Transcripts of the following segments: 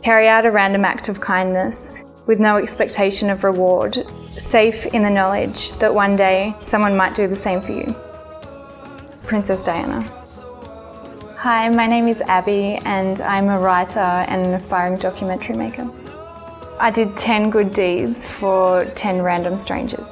Carry out a random act of kindness with no expectation of reward, safe in the knowledge that one day someone might do the same for you. Princess Diana. Hi, my name is Abby and I'm a writer and an aspiring documentary maker. I did 10 good deeds for 10 random strangers.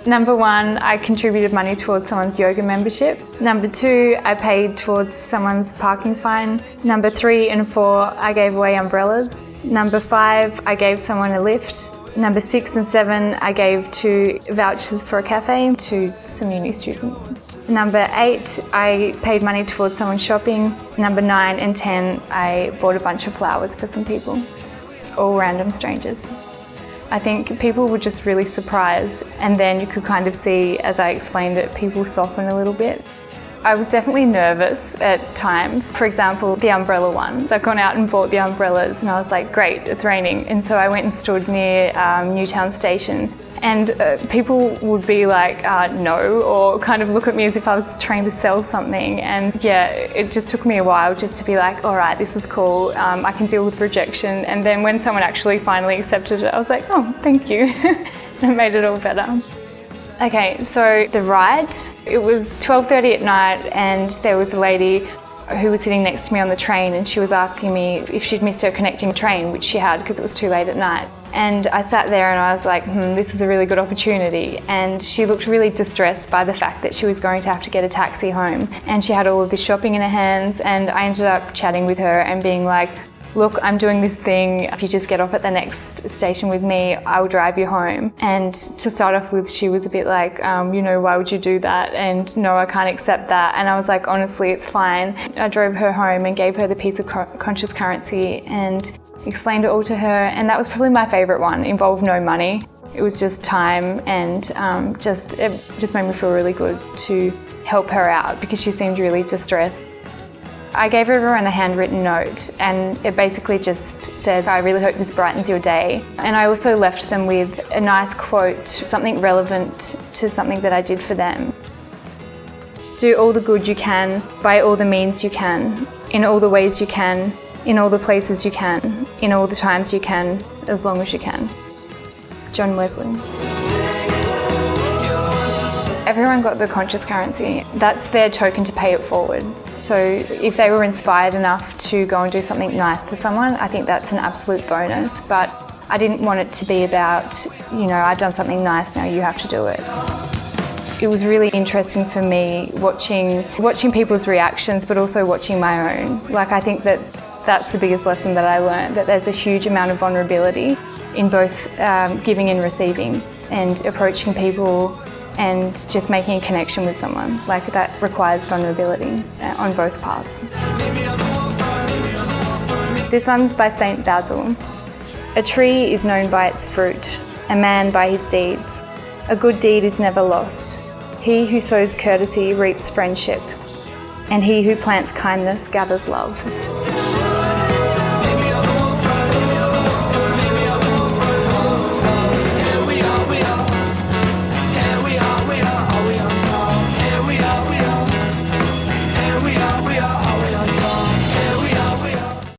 Number 1, I contributed money towards someone's yoga membership. Number 2, I paid towards someone's parking fine. Number 3 and 4, I gave away umbrellas. Number 5, I gave someone a lift. Number 6 and 7, I gave 2 vouchers for a cafe to some uni students. Number 8, I paid money towards someone shopping. Number 9 and 10, I bought a bunch of flowers for some people, all random strangers. I think people were just really surprised, and then you could kind of see, as I explained it, people soften a little bit. I was definitely nervous at times. For example, the umbrella ones. I've gone out and bought the umbrellas and I was like, great, it's raining. And so I went and stood near Newtown Station, and people would be like, no, or kind of look at me as if I was trying to sell something. And yeah, it just took me a while just to be like, all right, this is cool, I can deal with rejection. And then when someone actually finally accepted it, I was like, oh, thank you. It made it all better. Okay, so the ride, it was 12:30 at night and there was a lady who was sitting next to me on the train and she was asking me if she'd missed her connecting train, which she had because it was too late at night. And I sat there and I was like, this is a really good opportunity. And she looked really distressed by the fact that she was going to have to get a taxi home. And she had all of this shopping in her hands, and I ended up chatting with her and being like, look, I'm doing this thing. If you just get off at the next station with me, I'll drive you home. And to start off with, she was a bit like, why would you do that? And no, I can't accept that. And I was like, honestly, it's fine. I drove her home and gave her the piece of conscious currency and explained it all to her. And that was probably my favorite one. It involved no money. It was just time, and it just made me feel really good to help her out because she seemed really distressed. I gave everyone a handwritten note, and it basically just said, I really hope this brightens your day. And I also left them with a nice quote, something relevant to something that I did for them. Do all the good you can, by all the means you can, in all the ways you can, in all the places you can, in all the times you can, as long as you can. John Wesley. Everyone got the conscious currency. That's their token to pay it forward. So if they were inspired enough to go and do something nice for someone, I think that's an absolute bonus. But I didn't want it to be about, I've done something nice, now you have to do it. It was really interesting for me watching people's reactions, but also watching my own. I think that's the biggest lesson that I learned, that there's a huge amount of vulnerability in both giving and receiving, and approaching people and just making a connection with someone. That requires vulnerability on both parts. This one's by St. Basil. A tree is known by its fruit, a man by his deeds. A good deed is never lost. He who sows courtesy reaps friendship, and he who plants kindness gathers love.